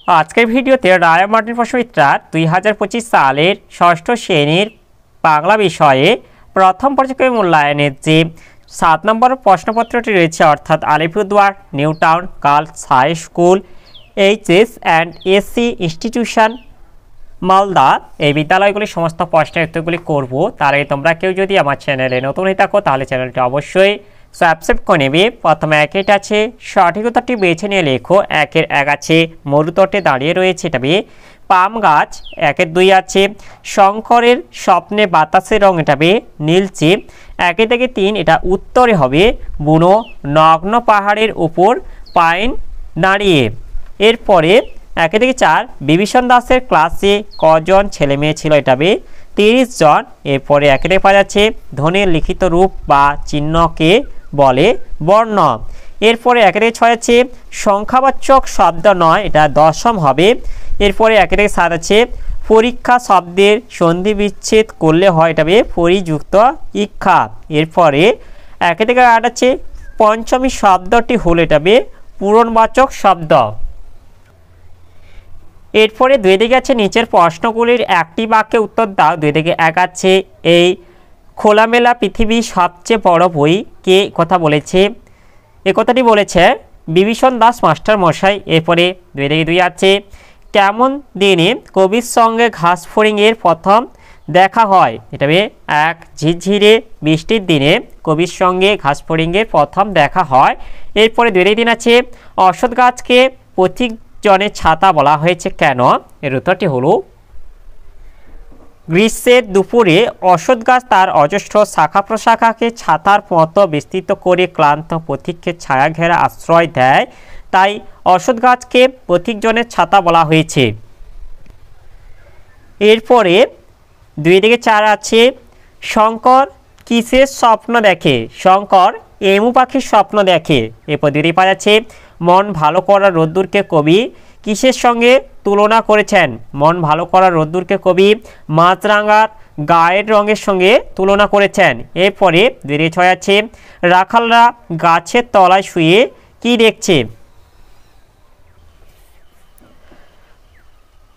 আজকের ভিডিওতে রায় মার্টিন প্রশ্নবিদ্যা 2025 সালের ষষ্ঠ শ্রেণীর বাংলা বিষয়ে প্রথম পর্যায়ে মূল্যায়নের যে 7 নম্বর প্রশ্নপত্রটি রয়েছে, অর্থাৎ Alipurduar new town girls high school HS and SC institution Malda, এই বিদ্যালয়গুলির সমস্ত প্রশ্নের উত্তরগুলি করব। তার আগে তোমরা কেউ যদি আমার চ্যানেলে নতুন হয়ে থাকো তাহলে চ্যানেলটি অবশ্যই সাবস্ক্রাইব করে নেবে। প্রথমে একেট আছে, সঠিক উত্তরটি বেছে নিয়ে লেখো। একের 1 আছে মরুতটে দাঁড়িয়ে রয়েছে, এটা বে পাম গাছ। একের 2 আছে শঙ্করের স্বপ্নে বাতাসের রং, এটা বে নীলচে। একের থেকে 3 এটা উত্তরে হবে বুনো নগ্ন পাহাড়ের উপর পাইন দাঁড়িয়ে। এরপরে 1 থেকে 4 বিভীষণ দাসের ক্লাসে কজন ছেলে মেয়ে ছিল, এটা বে 30 জন। এরপরে 1 থেকে 5 আছে ধ্বনির লিখিত রূপ বা চিহ্নকে বলে বর্ণ। এরপরে 1 থেকে 6 আছে সংখ্যাবাচক শব্দ নয়, এটা দশম হবে। এরপরে 1 থেকে 7 আছে পরীক্ষা শব্দের সন্ধি বিচ্ছেদ করলে হয়, এটা বে পরিযুক্ত ইক্ষা। এরপরে 1 থেকে 8 আছে পঞ্চমী শব্দটি হলো, এটা বে পূরণবাচক শব্দ। এরপরে 2 দিকে আছে নিচের প্রশ্নগুলির একটি বাক্যে উত্তর দাও। 2 থেকে 1 আছে এই খোলামেলা পৃথিবীর সবচেয়ে বড় বই কে কথা বলেছে, এ কথাটি বলেছে বিভীষণ দাস মাস্টার মশাই। এরপরে 2 থেকে 2 আছে কেমন দিনে কবির সঙ্গে ঘাসফড়িংয়ের প্রথম দেখা হয়, এটা বে 1 ঝিরঝিরে বৃষ্টির দিনে কবির সঙ্গে ঘাসফড়িংয়ের প্রথম দেখা হয়। এরপরে 2 থেকে 3 আছে অশ্বত্থ গাছকে প্রতীক জনের ছাতা বলা হয়েছে কেন, এর উত্তরটি হলো গ্রীষ্মের দুপুরে অশ্বত্থ গাছ তার অজস্র শাখা প্রশাখাকে ছাতার মতো বিস্তৃত করে ক্লান্ত পথিককে ছায়া ঘেরা আশ্রয় দেয়, তাই অশ্বত্থ গাছকে প্রতীকজনের ছাতা বলা হয়েছে। এরপরে 2 থেকে 4 আছে শঙ্কর কিসের স্বপ্ন দেখে, শঙ্কর এমু পাখির স্বপ্ন দেখে। এরপর 2 থেকে 5 আছে মন ভালো করার রোদ্দুরকে কবি কিসের সঙ্গে তুলনা করেছেন, মন ভালো করার রোদ্দুরকে কবি মাছরাঙার গায়ের রঙের সঙ্গে তুলনা করেছেন। এরপরে 2 থেকে 6 আছে রাখালরা গাছের তলায় শুয়ে কি দেখছে,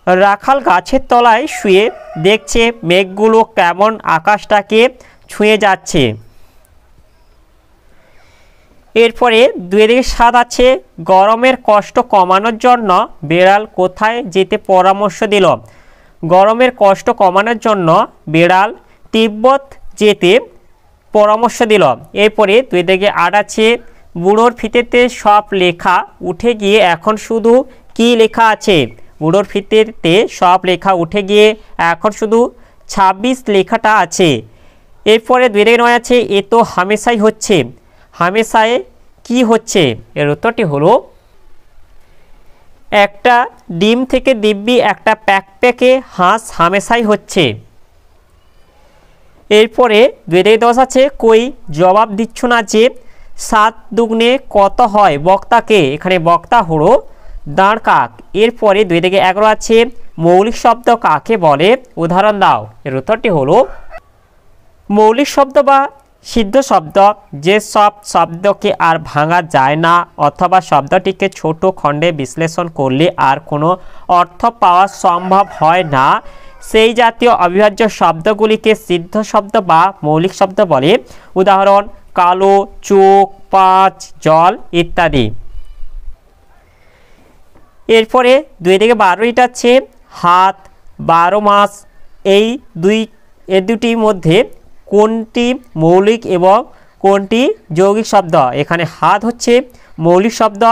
রাখাল গাছের তলায় শুয়ে দেখছে মেঘগুলো কেমন আকাশটাকে ছুঁয়ে যাচ্ছে। এরপরে 2 থেকে 7 আছে গরমের কষ্ট কমানোর জন্য বিড়াল কোথায় যেতে পরামর্শ দিল, গরমের কষ্ট কমানোর জন্য বিড়াল তিব্বত যেতে পরামর্শ দিল। এরপরে 2 থেকে 8 আছে বুড়োর ফিতেতে সব লেখা উঠে গিয়ে এখন শুধু কি লেখা আছে, বুড়োর ফিতেতে সব লেখা উঠে গিয়ে এখন শুধু 26 লেখাটা আছে। এরপরে 2 থেকে 9 আছে এ তো হামেশাই হচ্ছে, হামেশায় কি হচ্ছে, এর উত্তরটি হলো একটা ডিম থেকে দিব্যি একটা প্যাকপ্যাকে হাঁস হামেশাই হচ্ছে। এরপরে 2 থেকে 10 আছে কই জবাব দিচ্ছ না যে 7 দুগুণে কত হয় বক্তাকে, এখানে বক্তা হলো দাঁড় কাক। এরপরে 2 থেকে 11 আছে মৌলিক শব্দ কাকে বলে উদাহরণ দাও, এর উত্তরটি হলো মৌলিক শব্দ বা সিদ্ধ শব্দ যে সব শব্দকে আর ভাঙা যায় না অথবা শব্দটিকে ছোট খণ্ডে বিশ্লেষণ করলে আর কোনো অর্থ পাওয়া সম্ভব হয় না, সেই জাতীয় অবিভাজ্য শব্দগুলিকে সিদ্ধ শব্দ বা মৌলিক শব্দ বলে। উদাহরণ কালো, চোখ, পাঁচ, জল ইত্যাদি। এরপরে 2 থেকে 12 আছে হাত, 12 মাস, এই দুটির মধ্যে কোনটি মৌলিক এবং কোনটি যৌগিক শব্দ, এখানে হাত হচ্ছে মৌলিক শব্দ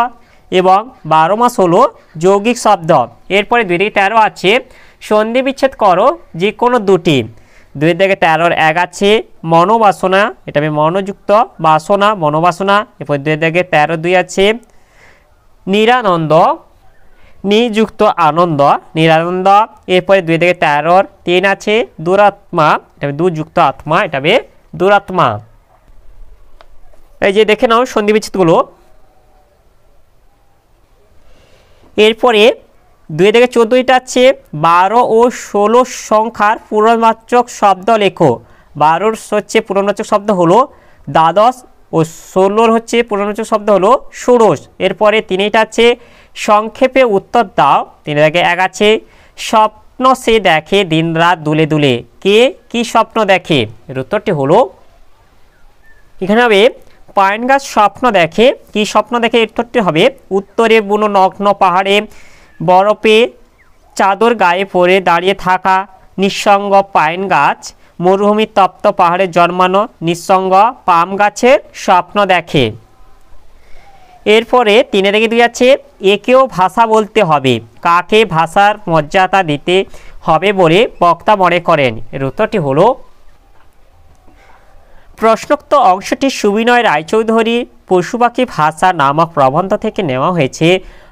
এবং 12 মাস হলো যৌগিক শব্দ। এরপরে 2 থেকে 13 আছে সন্ধি বিচ্ছেদ করো যে কোনো দুটি। 2 থেকে 13 1 আছে মনোবাসনা, এটা আমি মনোযুক্ত বাসনা মনোবাসনা। এরপর 2 থেকে 13 2 আছে নিরানন্দ, নিযুক্ত আনন্দ নিরানন্দ। এরপরে 2 থেকে 13 3 আছে দুরাত্মা, এটা দুযুক্ত আত্মা, এটা বে দুরাত্মা। এই যে দেখে নাও সন্ধি বিচ্ছেদগুলো। এরপরে 2 থেকে 14 আছে 12 ও 16 সংখ্যার পূরণবাচক শব্দ লেখো। 12 হচ্ছে পূরণবাচক শব্দ হলো দ্বাদশ ও 16 হচ্ছে পূরণবাচক শব্দ হলো ষোড়শ। এরপরে 3 আছে সংক্ষেপে উত্তর দাও। 3 দাগে 1 আছে স্বপ্ন সে দেখে দিনরাত দুলে দুলে, কে কি স্বপ্ন দেখে? এর উত্তরটি হলো এখানে হবে পাইন গাছ স্বপ্ন দেখে। কি স্বপ্ন দেখে? এর উত্তরটি হবে উত্তরে বুনো নগ্ন পাহাড়ে বরফে চাদর গায়ে পরে দাঁড়িয়ে থাকা নিঃসঙ্গ পাইন গাছ মরুভূমির তপ্ত পাহাড়ে জন্মানো নিঃসঙ্গ পাম গাছের স্বপ্ন দেখে। এরপরে 3 থেকে 2 আছে একেও ভাষা বলতে হবে, কাকে ভাষার মর্যাদা দিতে হবে বলে বক্তা মনে করেন? এর উত্তরটি হলো প্রশ্নোক্ত অংশটি সুবিনয় রায়চৌধুরী পশু পাখি ভাষা নামক প্রবন্ধ থেকে নেওয়া হয়েছে।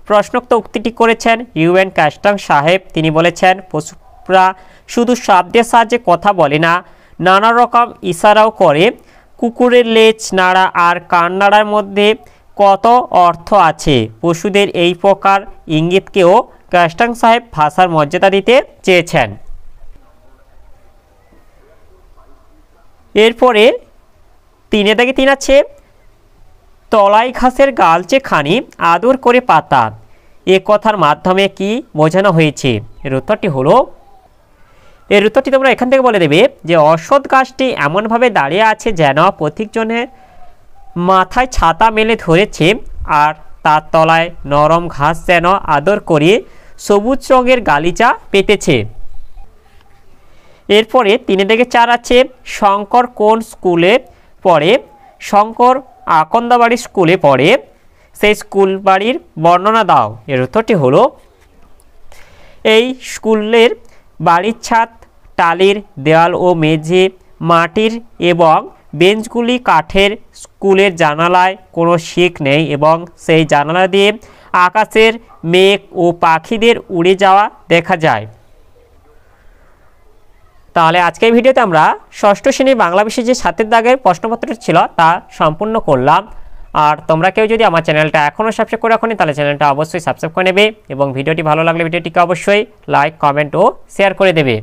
প্রশ্নোক্ত উক্তিটি করেছেন ইউএন কাস্টং সাহেব। তিনি বলেছেন পশুরা শুধু শব্দের সাহায্যে কথা বলে না, নানা রকম ইশারাও করে। কুকুরের লেজ নাড়া আর কান নাড়ার মধ্যে কত অর্থ আছে। পশুদের এই প্রকার ইঙ্গিতকেও কাস্টং সাহেব ভাষার মর্যাদা দিতে চেয়েছেন। এরপরে 3 থেকে 3 আছে তলাই ঘাসের গালচে খানি আদর করে পাতা, এ কথার মাধ্যমে কি বোঝানো হয়েছে? এর উত্তরটি হলো তোমরা এখান থেকে বলে দেবে যে অশ্বত্থ গাছটি এমনভাবে দাঁড়িয়ে আছে যেন পথিকজনের মাথায় ছাতা মেলে ধরেছে আর তার তলায় নরম ঘাস যেন আদর করে সবুজ রঙের গালিচা পেতেছে। এরপরে 3 থেকে 4 আছে শঙ্কর কোন স্কুলে পড়ে? শঙ্কর আকন্দাবাড়ি স্কুলে পড়ে, সেই স্কুল বাড়ির বর্ণনা দাও। এর উত্তরটি হলো এই স্কুলের বাড়ির ছাদ টালির, দেওয়াল ও মেঝে মাটির এবং বেঞ্চগুলি কাঠের। স্কুলের জানালায় কোনো শিক নেই এবং সেই জানালা দিয়ে আকাশের মেঘ ও পাখিদের উড়ে যাওয়া দেখা যায়। তাহলে আজকের ভিডিওতে আমরা ষষ্ঠ শ্রেণীর বাংলা বিষয়ে যে 7 দাগের প্রশ্নপত্রটি ছিল তা সম্পূর্ণ করলাম। আর তোমরা কেউ যদি আমার চ্যানেলটা এখনও সাবস্ক্রাইব করে রাখোনি তাহলে চ্যানেলটা অবশ্যই সাবস্ক্রাইব করে নেবে এবং ভিডিওটি ভালো লাগলে ভিডিওটিকে অবশ্যই লাইক, কমেন্ট ও শেয়ার করে দেবে।